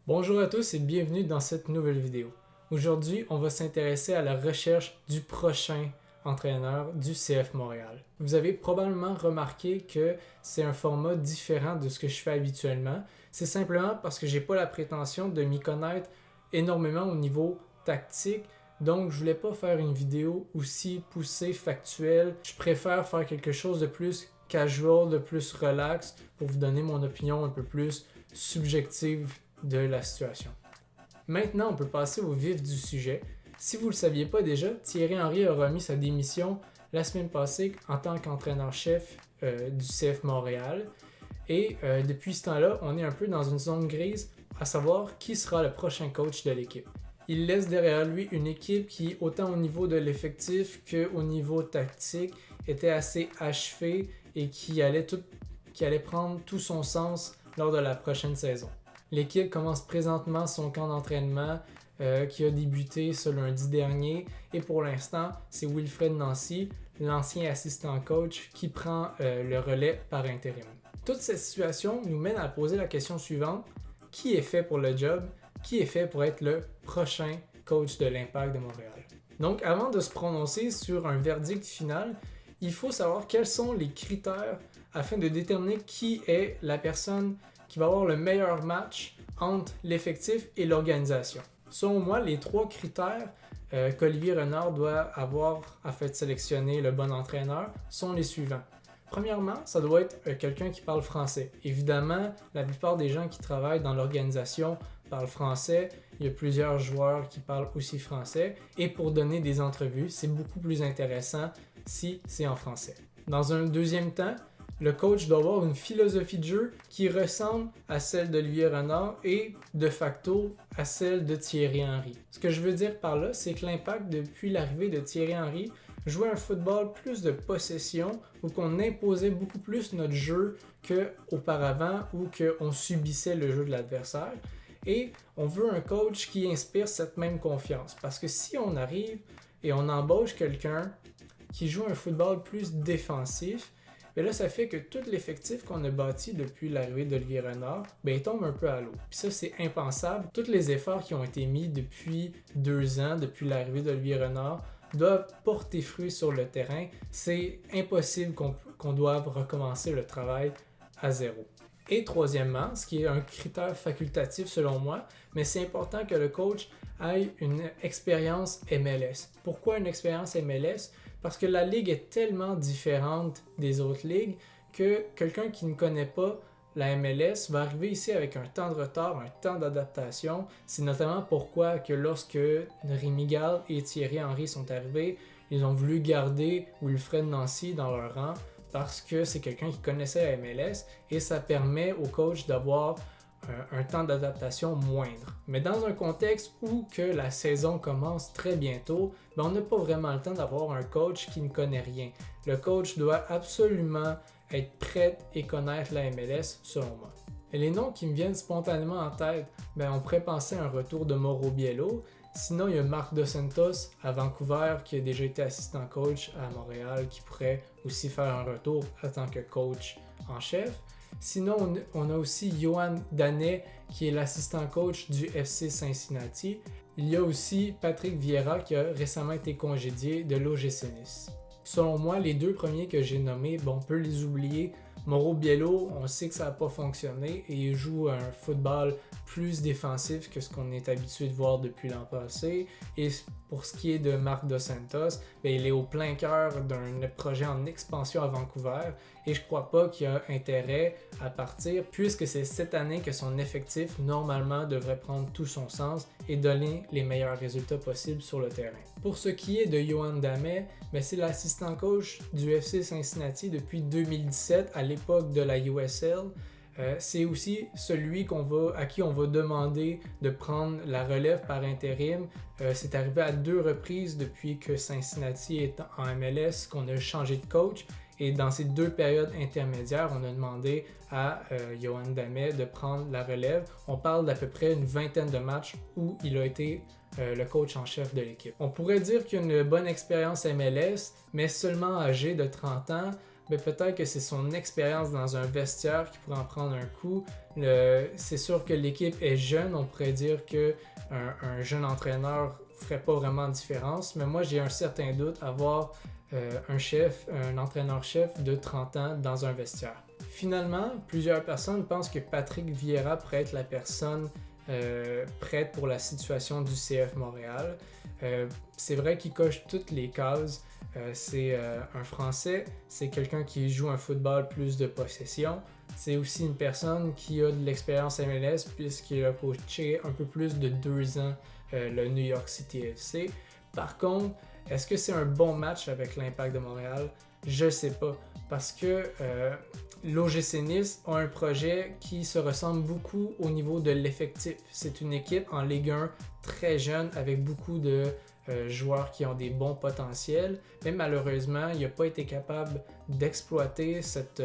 Bonjour à tous et bienvenue dans cette nouvelle vidéo. Aujourd'hui, on va s'intéresser à la recherche du prochain entraîneur du CF Montréal. Vous avez probablement remarqué que c'est un format différent de ce que je fais habituellement. C'est simplement parce que j'ai pas la prétention de m'y connaître énormément au niveau tactique. Donc, je voulais pas faire une vidéo aussi poussée, factuelle. Je préfère faire quelque chose de plus casual, de plus relax pour vous donner mon opinion un peu plus subjective de la situation. Maintenant, on peut passer au vif du sujet. Si vous ne le saviez pas déjà, Thierry Henry a remis sa démission la semaine passée en tant qu'entraîneur-chef du CF Montréal. Et depuis ce temps-là, on est un peu dans une zone grise, à savoir qui sera le prochain coach de l'équipe. Il laisse derrière lui une équipe qui, autant au niveau de l'effectif qu'au niveau tactique, était assez achevée et qui allait prendre tout son sens lors de la prochaine saison. L'équipe commence présentement son camp d'entraînement qui a débuté ce lundi dernier et pour l'instant, c'est Wilfred Nancy, l'ancien assistant coach, qui prend le relais par intérim. Toute cette situation nous mène à poser la question suivante: qui est fait pour le job? Qui est fait pour être le prochain coach de l'Impact de Montréal? Donc, avant de se prononcer sur un verdict final, il faut savoir quels sont les critères afin de déterminer qui est la personne qui va avoir le meilleur match entre l'effectif et l'organisation. Selon moi, les trois critères qu'Olivier Renard doit avoir afin de sélectionner le bon entraîneur sont les suivants. Premièrement, ça doit être quelqu'un qui parle français. Évidemment, la plupart des gens qui travaillent dans l'organisation parlent français. Il y a plusieurs joueurs qui parlent aussi français. Et pour donner des entrevues, c'est beaucoup plus intéressant si c'est en français. Dans un deuxième temps, le coach doit avoir une philosophie de jeu qui ressemble à celle d'Olivier Renard et de facto à celle de Thierry Henry. Ce que je veux dire par là, c'est que l'Impact, depuis l'arrivée de Thierry Henry, jouait un football plus de possession où qu'on imposait beaucoup plus notre jeu qu'auparavant ou qu'on subissait le jeu de l'adversaire. Et on veut un coach qui inspire cette même confiance. Parce que si on arrive et on embauche quelqu'un qui joue un football plus défensif, mais là, ça fait que tout l'effectif qu'on a bâti depuis l'arrivée d'Olivier Renard, il tombe un peu à l'eau. Puis ça, c'est impensable. Tous les efforts qui ont été mis depuis 2 ans, depuis l'arrivée d'Olivier Renard, doivent porter fruit sur le terrain. C'est impossible qu'on doive recommencer le travail à zéro. Et troisièmement, ce qui est un critère facultatif selon moi, mais c'est important que le coach ait une expérience MLS. Pourquoi une expérience MLS? Parce que la ligue est tellement différente des autres ligues que quelqu'un qui ne connaît pas la MLS va arriver ici avec un temps de retard, un temps d'adaptation. C'est notamment pourquoi que lorsque Rémi Gall et Thierry Henry sont arrivés, ils ont voulu garder Wilfred Nancy dans leur rang parce que c'est quelqu'un qui connaissait la MLS et ça permet au coach d'avoir un temps d'adaptation moindre. Mais dans un contexte où que la saison commence très bientôt, on n'a pas vraiment le temps d'avoir un coach qui ne connaît rien. Le coach doit absolument être prêt et connaître la MLS selon moi. Et les noms qui me viennent spontanément en tête, on pourrait penser à un retour de Mauro Biello. Sinon, il y a Marc Dos Santos à Vancouver qui a déjà été assistant coach à Montréal qui pourrait aussi faire un retour en tant que coach en chef. Sinon, on a aussi Yoann Danet qui est l'assistant coach du FC Cincinnati. Il y a aussi Patrick Vieira qui a récemment été congédié de l'OGC Nice. Selon moi, les deux premiers que j'ai nommés, on peut les oublier. Mauro Biello, on sait que ça n'a pas fonctionné et il joue un football plus défensif que ce qu'on est habitué de voir depuis l'an passé. Et pour ce qui est de Marc Dos Santos, il est au plein cœur d'un projet en expansion à Vancouver et je ne crois pas qu'il y a intérêt à partir puisque c'est cette année que son effectif normalement devrait prendre tout son sens et donner les meilleurs résultats possibles sur le terrain. Pour ce qui est de Yoann Damet, c'est l'assistant coach du FC Cincinnati depuis 2017 à l'époque de la USL. C'est aussi celui à qui on va demander de prendre la relève par intérim. C'est arrivé à 2 reprises depuis que Cincinnati est en MLS qu'on a changé de coach. Et dans ces 2 périodes intermédiaires, on a demandé à Yoann Damet de prendre la relève. On parle d'à peu près une vingtaine de matchs où il a été le coach en chef de l'équipe. On pourrait dire qu'il a une bonne expérience MLS, mais seulement âgé de 30 ans, mais peut-être que c'est son expérience dans un vestiaire qui pourrait en prendre un coup. C'est sûr que l'équipe est jeune, on pourrait dire que un jeune entraîneur ferait pas vraiment de différence, mais moi j'ai un certain doute à voir un entraîneur-chef de 30 ans dans un vestiaire. Finalement, plusieurs personnes pensent que Patrick Vieira pourrait être la personne prête pour la situation du CF Montréal. C'est vrai qu'il coche toutes les cases. C'est un Français, c'est quelqu'un qui joue un football plus de possession. C'est aussi une personne qui a de l'expérience MLS puisqu'il a coaché un peu plus de 2 ans le New York City FC. Par contre, est-ce que c'est un bon match avec l'Impact de Montréal? Je ne sais pas, parce que l'OGC Nice a un projet qui se ressemble beaucoup au niveau de l'effectif. C'est une équipe en Ligue 1 très jeune avec beaucoup de joueurs qui ont des bons potentiels, mais malheureusement, il n'a pas été capable d'exploiter cette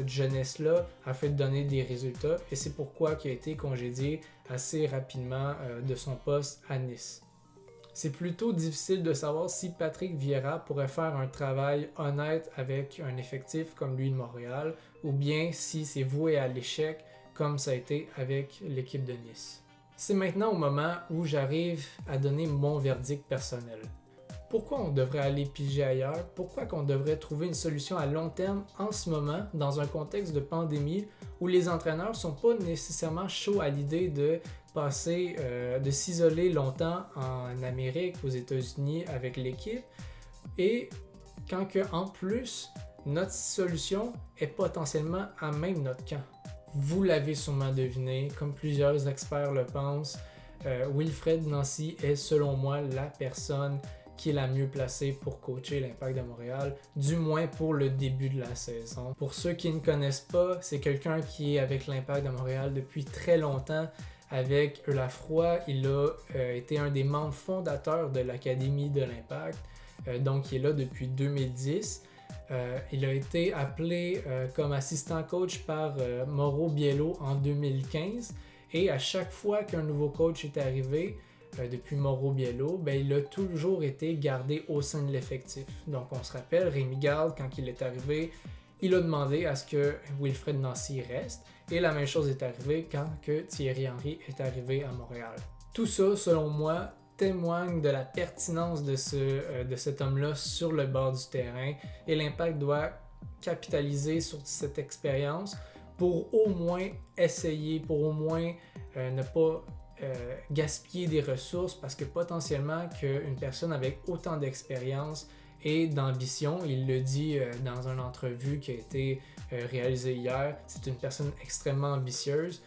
jeunesse-là afin de donner des résultats, et c'est pourquoi il a été congédié assez rapidement de son poste à Nice. C'est plutôt difficile de savoir si Patrick Vieira pourrait faire un travail honnête avec un effectif comme lui de Montréal, ou bien si c'est voué à l'échec comme ça a été avec l'équipe de Nice. C'est maintenant au moment où j'arrive à donner mon verdict personnel. Pourquoi on devrait aller piger ailleurs? Pourquoi qu'on devrait trouver une solution à long terme en ce moment, dans un contexte de pandémie où les entraîneurs ne sont pas nécessairement chauds à l'idée de passer, de s'isoler longtemps en Amérique, aux États-Unis avec l'équipe, et quand que, en plus, notre solution est potentiellement à même notre camp. Vous l'avez sûrement deviné, comme plusieurs experts le pensent, Wilfred Nancy est selon moi la personne qui est la mieux placée pour coacher l'Impact de Montréal, du moins pour le début de la saison. Pour ceux qui ne connaissent pas, c'est quelqu'un qui est avec l'Impact de Montréal depuis très longtemps. Avec Eulafroy, il a été un des membres fondateurs de l'Académie de l'Impact, donc il est là depuis 2010. Il a été appelé comme assistant coach par Mauro Biello en 2015, et à chaque fois qu'un nouveau coach est arrivé, depuis Mauro Biello, il a toujours été gardé au sein de l'effectif. Donc on se rappelle, Rémi Garde, quand il est arrivé, il a demandé à ce que Wilfred Nancy reste, et la même chose est arrivée quand que Thierry Henry est arrivé à Montréal. Tout ça, selon moi, témoigne de la pertinence de cet homme-là sur le bord du terrain, et l'Impact doit capitaliser sur cette expérience pour au moins essayer, pour au moins ne pas gaspiller des ressources, parce que potentiellement qu'une personne avec autant d'expérience et d'ambition, il le dit dans une entrevue qui a été réalisée hier, c'est une personne extrêmement ambitieuse,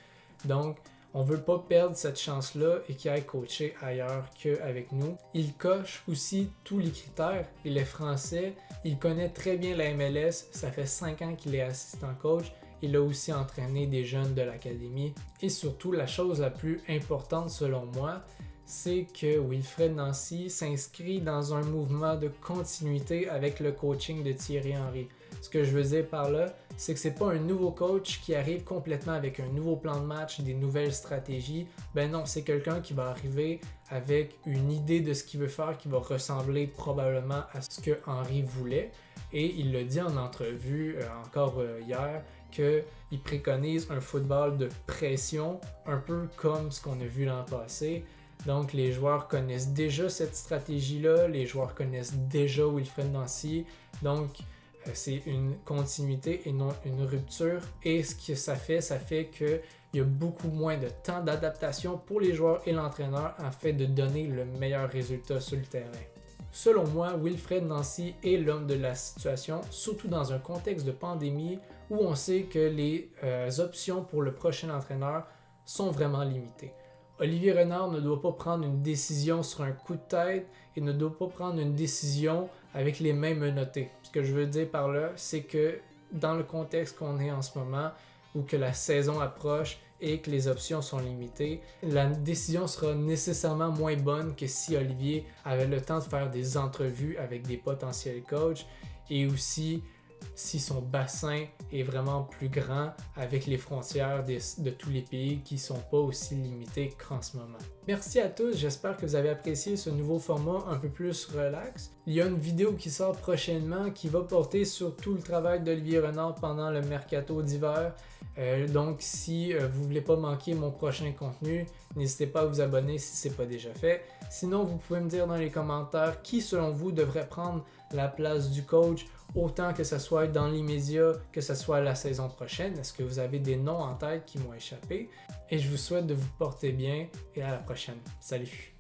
donc on ne veut pas perdre cette chance-là et qu'il aille coacher ailleurs qu'avec nous. Il coche aussi tous les critères, il est français, il connaît très bien la MLS, ça fait 5 ans qu'il est assistant coach. Il a aussi entraîné des jeunes de l'académie. Et surtout, la chose la plus importante selon moi, c'est que Wilfred Nancy s'inscrit dans un mouvement de continuité avec le coaching de Thierry Henry. Ce que je veux dire par là, c'est que c'est pas un nouveau coach qui arrive complètement avec un nouveau plan de match, des nouvelles stratégies. Non, c'est quelqu'un qui va arriver avec une idée de ce qu'il veut faire qui va ressembler probablement à ce que Henry voulait. Et il l'a dit en entrevue encore hier, qu'il préconise un football de pression, un peu comme ce qu'on a vu l'an passé. Donc les joueurs connaissent déjà cette stratégie-là, les joueurs connaissent déjà Wilfred Nancy, donc c'est une continuité et non une rupture. Et ce que ça fait qu'il y a beaucoup moins de temps d'adaptation pour les joueurs et l'entraîneur afin de donner le meilleur résultat sur le terrain. Selon moi, Wilfred Nancy est l'homme de la situation, surtout dans un contexte de pandémie où on sait que les options pour le prochain entraîneur sont vraiment limitées. Olivier Renard ne doit pas prendre une décision sur un coup de tête et ne doit pas prendre une décision avec les mains menottées. Ce que je veux dire par là, c'est que dans le contexte qu'on est en ce moment, où que la saison approche et que les options sont limitées, la décision sera nécessairement moins bonne que si Olivier avait le temps de faire des entrevues avec des potentiels coachs et aussi si son bassin est vraiment plus grand avec les frontières de tous les pays qui ne sont pas aussi limités qu'en ce moment. Merci à tous, j'espère que vous avez apprécié ce nouveau format un peu plus relax. Il y a une vidéo qui sort prochainement qui va porter sur tout le travail d'Olivier Renard pendant le mercato d'hiver. Donc si vous ne voulez pas manquer mon prochain contenu, n'hésitez pas à vous abonner si ce n'est pas déjà fait. Sinon, vous pouvez me dire dans les commentaires qui selon vous devrait prendre la place du coach, autant que ce soit dans l'immédiat, que ce soit la saison prochaine. Est-ce que vous avez des noms en tête qui m'ont échappé? Et je vous souhaite de vous porter bien et à la prochaine. Salut!